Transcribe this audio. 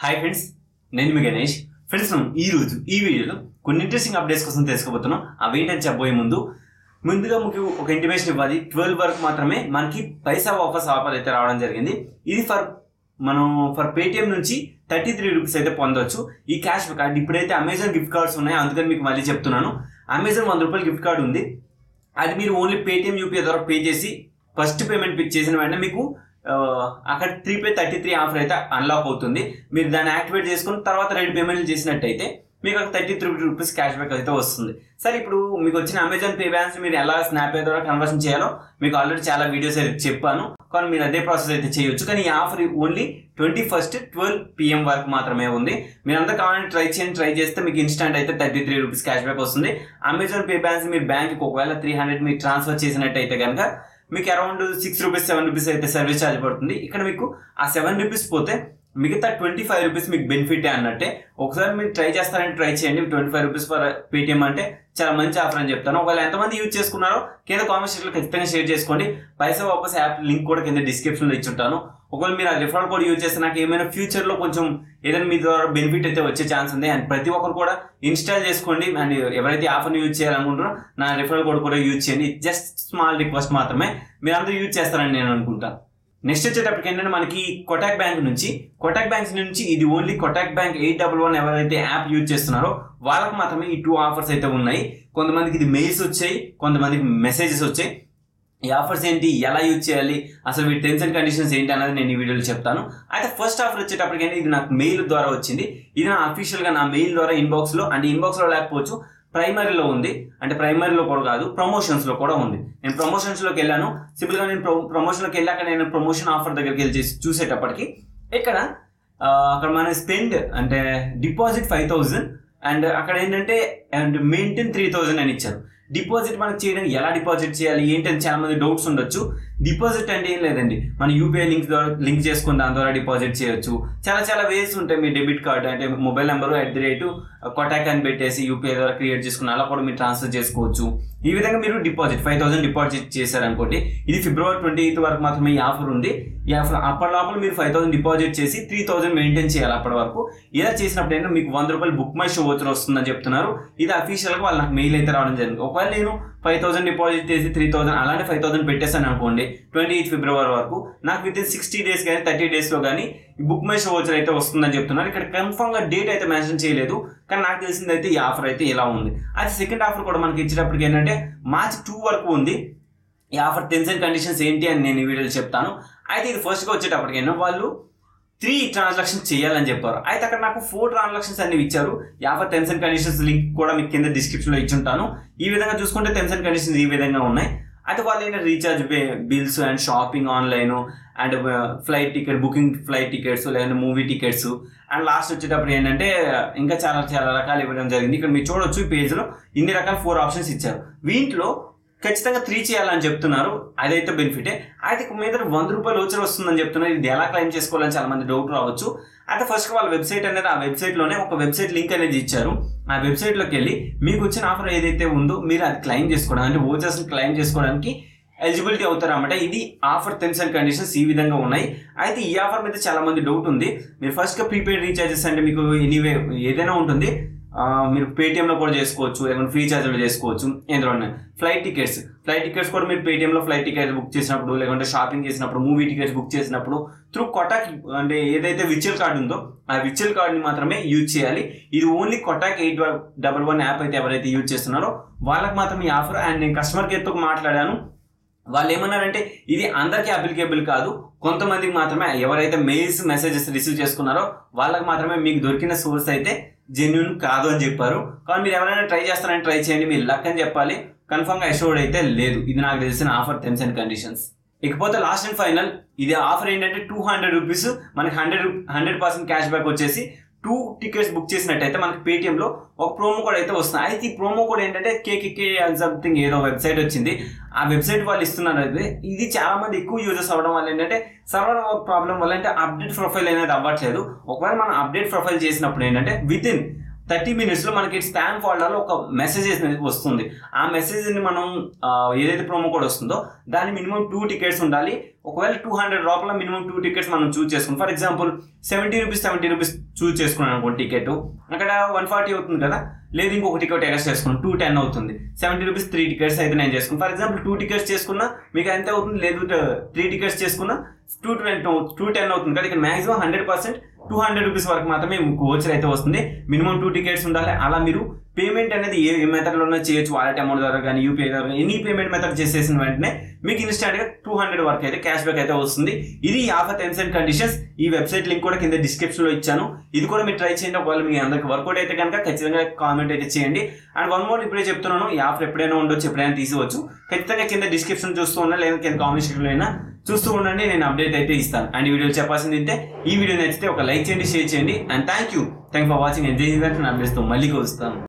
Hi friends, నేను మీ Ganesh. Friends, మనం ఈ వీడియోలో కొన్ని ఇంట్రెస్టింగ్ అప్డేట్స్ కోసం తెలుసుకోబోతున్నాం. అవి ఏంటని చెప్పబోయే ముందుగా మీకు ఒక ఇంటిమేషన్ ఇవ్వాలి. 12 వరకు మాత్రమే మనకి పైసా వాపస్ ఆఫర్ అయితే రావడం జరిగింది. ఇది ఫర్ పేటిఎం నుంచి 33 రూపీస్ అయితే పొందవచ్చు. ఈ క్యాష్ బ్యాక్ ఇప్పుడైతే అమెజాన్ గిఫ్ట్ కార్డ్స్ ఉన్నాయి, అందుకని మీకు మళ్ళీ చెప్తున్నాను. అమెజాన్ 100 రూపాయల గిఫ్ట్ కార్డ్ ఉంది. అది మీరు ఓన్లీ పేటిఎం యూపీఐ ద్వారా పే చేసి ఫస్ట్ పేమెంట్ చేసిన వెంటనే మీకు అక్కడ 3/33 ఆఫర్ అయితే అన్లాక్ అవుతుంది. మీరు దాన్ని యాక్టివేట్ చేసుకుని తర్వాత 2 పేమెంట్లు చేసినట్టయితే మీకు అక్కడ 33 రూపీస్ క్యాష్ బ్యాక్ అయితే వస్తుంది. సరే, ఇప్పుడు మీకు వచ్చిన అమెజాన్ పే బ్యాలెన్స్ మీరు ఎలా స్నాప్ పే ద్వారా కన్వర్షన్ చేయాలో మీకు ఆల్రెడీ చాలా వీడియోస్ అయితే చెప్పాను. కానీ మీరు అదే ప్రాసెస్ అయితే చేయొచ్చు. కానీ ఈ ఆఫర్ ఓన్లీ 21st 12 PM వరకు మాత్రమే ఉంది. మీరంతా కావాలని ట్రై చేస్తే మీకు ఇన్స్టాంట్ అయితే 33 రూపీస్ క్యాష్ బ్యాక్ వస్తుంది. అమెజాన్ పే బ్యాలెన్స్ మీరు బ్యాంక్కి ఒకవేళ 300 మీరు ట్రాన్స్ఫర్ చేసినట్టయితే కనుక మీకు అరౌండ్ 6 రూపీస్ 7 రూపీస్ అయితే సర్వీస్ ఛార్జ్ పడుతుంది. ఇక్కడ మీకు ఆ 7 రూపీస్ పోతే మిగతా 25 రూపీస్ మీకు బెనిఫిట్ అన్నట్టే. ఒకసారి మీరు ట్రై చేస్తారని ట్రై చేయండి. 25 రూపీస్ ఫర్ పేటిఎం అంటే చాలా మంచి ఆఫర్ అని చెప్తాను. ఒకవేళ ఎంతమంది యూజ్ చేసుకున్నారో కింద కామెంట్ సెక్షన్లో ఖచ్చితంగా షేర్ చేసుకోండి. పైసావాపస్ యాప్ లింక్ కూడా కింద డిస్క్రిప్షన్లో ఇచ్చుంటాను. ఒకవేళ మీరు ఆ రిఫరల్ కోడ్ యూజ్ చేస్తే నాకు ఏమైనా ఫ్యూచర్లో కొంచెం ఏదైనా మీ ద్వారా బెనిఫిట్ అయితే వచ్చే ఛాన్స్ ఉంది. అండ్ ప్రతి ఒక్కరు కూడా ఇన్స్టాల్ చేసుకోండి. అండ్ ఎవరైతే ఆఫర్ని యూజ్ చేయాలనుకుంటారో నా రిఫరల్ కోడ్ కూడా యూజ్ చేయండి. జస్ట్ స్మాల్ రిక్వెస్ట్ మాత్రమే, మీరు అందరూ యూజ్ చేస్తారని నేను అనుకుంటాను. నెక్స్ట్ వచ్చేటప్పటికి ఏంటంటే మనకి కోటాక్ బ్యాంక్ నుంచి ఇది ఓన్లీ కోటాక్ బ్యాంక్ 811 ఎవరైతే యాప్ యూజ్ చేస్తున్నారో వాళ్ళకి మాత్రమే ఈ 2 ఆఫర్స్ అయితే ఉన్నాయి. కొంతమందికి ఇది మెయిల్స్ వచ్చాయి, కొంతమందికి మెసేజెస్ వచ్చాయి. ఈ ఆఫర్స్ ఏంటి, ఎలా యూజ్ చేయాలి, అసలు వీటి టర్మ్స్ అండ్ కండిషన్స్ ఏంటి అన్నది నేను ఈ వీడియోలో చెప్తాను. అయితే ఫస్ట్ ఆఫర్ వచ్చేటప్పటికైనా ఇది నాకు మెయిల్ ద్వారా వచ్చింది. ఇది నా అఫీషియల్గా నా మెయిల్ ద్వారా ఇన్బాక్స్లో లేకపోవచ్చు, ప్రైమరీలో ఉంది. అంటే ప్రైమరీలో కూడా కాదు, ప్రమోషన్స్లో కూడా ఉంది. నేను ప్రమోషన్స్లోకి వెళ్ళాను. సింపుల్గా నేను ప్రమోషన్లోకి వెళ్ళాక నేను ప్రమోషన్ ఆఫర్ దగ్గరికి వెళ్ళి చూసేటప్పటికి అక్కడ మన స్పెండ్ అంటే డిపాజిట్ 5,000 అండ్ అక్కడ ఏంటంటే అండ్ మెయింటైన్ 3,000 అని ఇచ్చారు. డిపాజిట్ మనకు చేయడానికి ఎలా డిపాజిట్ చేయాలి ఏంటని చాలా మంది డౌట్స్ ఉండొచ్చు. డిపాజిట్ అంటే ఏం లేదండి, మన యూపీఐ లింక్ చేసుకుని దాని ద్వారా డిపాజిట్ చేయొచ్చు. చాలా వేస్ ఉంటాయి. మీ డెబిట్ కార్డ్ అంటే మొబైల్ నెంబరు @Kotak అని పెట్టేసి యూపీఐ ద్వారా క్రియేట్ చేసుకుని అలా కూడా మీరు ట్రాన్స్ఫర్ చేసుకోవచ్చు. ఈ విధంగా మీరు 5,000 డిపాజిట్ చేశారనుకోండి. ఇది February 28 వరకు మాత్రమే ఈ ఆఫర్ ఉంది. ఈ ఆఫర్ అప్పటి లోపల మీరు 5,000 డిపాజిట్ చేసి 3,000 మెయింటైన్ చేయాలి. అప్పటి వరకు ఇలా చేసినప్పుడు ఏంటంటే మీకు 100 రూపాయలు బుక్ మై షో వచ్చర్ వస్తుందని చెప్తున్నారు. ఇది అఫీషియల్గా వాళ్ళు నాకు మెయిల్ అయితే రావడం జరిగింది. ఒకవేళ నేను 5,000 డిపాజిట్ చేసి 3,000 అలాంటి 5,000 పెట్టేస్తాను అనుకోండి 28 ఫిబ్రవరి వరకు, నాకు విత్ ఇన్ 60 days కానీ 30 daysలో కానీ ఈ బుక్ మై షో వచ్చర్ అయితే వస్తుందని చెప్తున్నారు. ఇక్కడ కన్ఫర్మ్గా డేట్ అయితే మెన్షన్ చేయలేదు, కానీ నాకు తెలిసింది అయితే ఈ ఆఫర్ అయితే ఇలా ఉంది. అయితే సెకండ్ ఆఫర్ కూడా మనకి ఇచ్చేటప్పటికి ఏంటంటే March 2 వరకు ఉంది. ఈ ఆఫర్ టర్మ్స్ అండ్ కండిషన్స్ ఏంటి అని నేను ఈ వీడియోలో చెప్తాను. అయితే ఇది ఫస్ట్గా వచ్చేటప్పటికైనా వాళ్ళు 3 ట్రాన్సాక్షన్స్ చేయాలని చెప్పారు. అయితే అక్కడ నాకు 4 ట్రాన్సాక్షన్స్ అనేవి ఇచ్చారు. ఈ offer terms and conditions link కూడా మీకు కింద డిస్క్రిప్షన్లో ఇచ్చుంటాను. ఈ విధంగా చూసుకుంటే టర్మ్స్ అండ్ కండిషన్స్ ఈ విధంగా ఉన్నాయి. అయితే వాళ్ళు ఏంటంటే recharge bills and shopping online and flight tickets లేదంటే మూవీ టికెట్స్ అండ్ లాస్ట్ వచ్చేటప్పుడు ఏంటంటే ఇంకా చాలా రకాలు ఇవ్వడం జరిగింది. ఇక్కడ మీరు చూడొచ్చు ఈ పేజ్లో ఇన్ని రకాల 4 ఆప్షన్స్ ఇచ్చారు. వీటిలో ఖచ్చితంగా 3 చేయాలని చెప్తున్నారు. అదైతే బెనిఫిటే. అయితే మీద 100 రూపాయలు వచ్చి వస్తుందని చెప్తున్నారు. ఇది ఎలా క్లెయిమ్ చేసుకోవాలని చాలా మంది డౌట్ రావచ్చు. అయితే ఫస్ట్ వాళ్ళ వెబ్సైట్ అనేది ఆ వెబ్సైట్లోనే ఒక వెబ్సైట్ లింక్ అనేది ఇచ్చారు. ఆ వెబ్సైట్లోకి వెళ్ళి మీకు వచ్చిన ఆఫర్ ఏదైతే ఉందో మీరు అది క్లెయిమ్ చేసుకోవడానికి అంటే ఓచర్స్ని క్లెయిమ్ చేసుకోవడానికి ఎలిజిబిలిటీ అవుతారు అన్నమాట. ఇది ఆఫర్ టర్మ్స్ అండ్ కండిషన్స్ ఈ విధంగా ఉన్నాయి. అయితే ఈ ఆఫర్ మీద చాలా మంది డౌట్ ఉంది. మీరు ఫస్ట్గా ప్రీపెయిడ్ రీఛార్జెస్ అంటే మీకు ఎనీవే ఏదైనా ఉంటుంది. మీరు పేటిఎంలో కూడా చేసుకోవచ్చు, లేకుంటే ఫ్రీచార్జ్లో చేసుకోవచ్చు. ఎందులో ఫ్లైట్ టికెట్స్ కూడా మీరు పేటిఎంలో ఫ్లైట్ టికెట్స్ బుక్ చేసినప్పుడు, లేకుంటే షాపింగ్ చేసినప్పుడు, మూవీ టికెట్స్ బుక్ చేసినప్పుడు త్రూ కోటాక్ అంటే ఏదైతే విర్చువల్ కార్డు ఉందో ఆ విర్చువల్ కార్డుని మాత్రమే యూజ్ చేయాలి. ఇది ఓన్లీ కోటాక్ 811 యాప్ అయితే ఎవరైతే యూజ్ చేస్తున్నారో వాళ్ళకి మాత్రం ఈ ఆఫర్. అండ్ నేను కస్టమర్ కేర్తో మాట్లాడాను. వాళ్ళు ఏమన్నారంటే ఇది అందరికీ అప్లికేబుల్ కాదు, కొంతమందికి మాత్రమే, ఎవరైతే మెసేజెస్ రిసీవ్ చేసుకున్నారో వాళ్ళకి మాత్రమే మీకు దొరికిన సోర్స్ అయితే జెన్యూన్ కాదు అని చెప్పారు. కానీ మీరు ఎవరైనా ట్రై చేస్తారని ట్రై చేయండి, మీరు లక్ అని చెప్పాలి. కన్ఫర్మ్గా అష్యూర్డ్ అయితే లేదు. ఇది నాకు తెలిసిన ఆఫర్ టర్మ్స్ అండ్ కండిషన్స్. ఇకపోతే లాస్ట్ అండ్ ఫైనల్ ఇది ఆఫర్ ఏంటంటే 200 రూపీస్ మనకి 100% క్యాష్ బ్యాక్ వచ్చేసి 2 టికెట్స్ బుక్ చేసినట్టయితే మనకి పేటిఎంలో ఒక ప్రోమో కోడ్ అయితే వస్తుంది. అయితే ఈ ప్రోమో కోడ్ ఏంటంటే కేకేకే అని సంథింగ్ ఏదో వెబ్సైట్ వచ్చింది. ఆ వెబ్సైట్ వాళ్ళు ఇస్తున్నారు. అయితే ఇది చాలా మంది ఎక్కువ యూజర్స్ అవ్వడం వల్ల ఏంటంటే సర్వర్ ప్రాబ్లం వల్ల అంటే అప్డేట్ ప్రొఫైల్ అనేది అవ్వట్లేదు. ఒకవేళ మనం అప్డేట్ ప్రొఫైల్ చేసినప్పుడు ఏంటంటే విత్ ఇన్ 30 minutesలో మనకి స్పామ్ ఫోల్డర్లో ఒక మెసేజ్ అనేది వస్తుంది. ఆ మెసేజ్ని మనం ఏదైతే ప్రోమో కోడ్ వస్తుందో దాని మినిమం 2 టికెట్స్ ఉండాలి. ఒకవేళ 200 రూపాయల మినిమం 2 టికెట్స్ మనం చూస్ చేసుకున్నాం. ఫర్ ఎగ్జాంపుల్ 70 రూపీస్ చూస్ చేసుకున్నాను అనుకోండి టికెట్, అక్కడ 140 అవుతుంది కదా, లేదు ఇంకొక టికెట్ ఎక్స్ట్రా చేసుకున్నాను 210 అవుతుంది. 70 రూపీస్ 3 టికెట్స్ అయితే నేను చేసుకున్నాను. ఫర్ ఎగ్జాంపుల్ 2 టికెట్స్ చేసుకున్నా మీకు ఎంత అవుతుంది, లేదు 3 టికెట్స్ చేసుకున్నా 210 అవుతుంది కదా. ఇక్కడ మాక్సిమం 100% 200 రూపీస్ వరకు మాత్రమే వోచర్ అయితే వస్తుంది. మినిమం 2 టికెట్స్ ఉండాలి. అలా మీరు పేమెంట్ అనేది ఏ మెథడ్లోనే చేయొచ్చు, వాలెట్ అమౌంట్ ద్వారా కానీ యూపీఐ ద్వారా ఎనీ పేమెంట్ మెథడ్ చేసేసిన వెంటనే మీకు ఇన్స్టాంట్గా 200 వరకు అయితే క్యాష్ బ్యాక్ అయితే వస్తుంది. ఇది ఈ ఆఫర్ టర్మ్స్ అండ్ కండిషన్స్. ఈ వెబ్సైట్ లింక్ కూడా కింద డిస్క్రిప్షన్లో ఇచ్చాను. ఇది కూడా మీరు ట్రై చేయండి. ఒకవేళ మీ అందరికి వర్కౌట్ అయితే కనుక ఖచ్చితంగా కామెంట్ అయితే చేయండి. అండ్ వన్ మోర్ ఇప్పుడే చెప్తున్నాను, ఈ ఆఫర్ ఎప్పుడైనా ఉండొచ్చు, ఎప్పుడైనా తీసుకోవచ్చు. ఖచ్చితంగా కింద డిస్క్రిప్షన్ చూస్తూ ఉన్నా, లేదా కింద కామెంట్ సెక్షన్లో అయినా చూస్తూ ఉండండి, నేను అప్డేట్ అయితే ఇస్తాను. అండ్ ఈ వీడియో చెప్పాల్సింది అయితే, ఈ వీడియో నచ్చితే ఒక లైక్ చేయండి, షేర్ చేయండి. And thank you for watching. Enjoy చేయాలంటే నా అప్డేట్స్తో మళ్ళీ వస్తాను.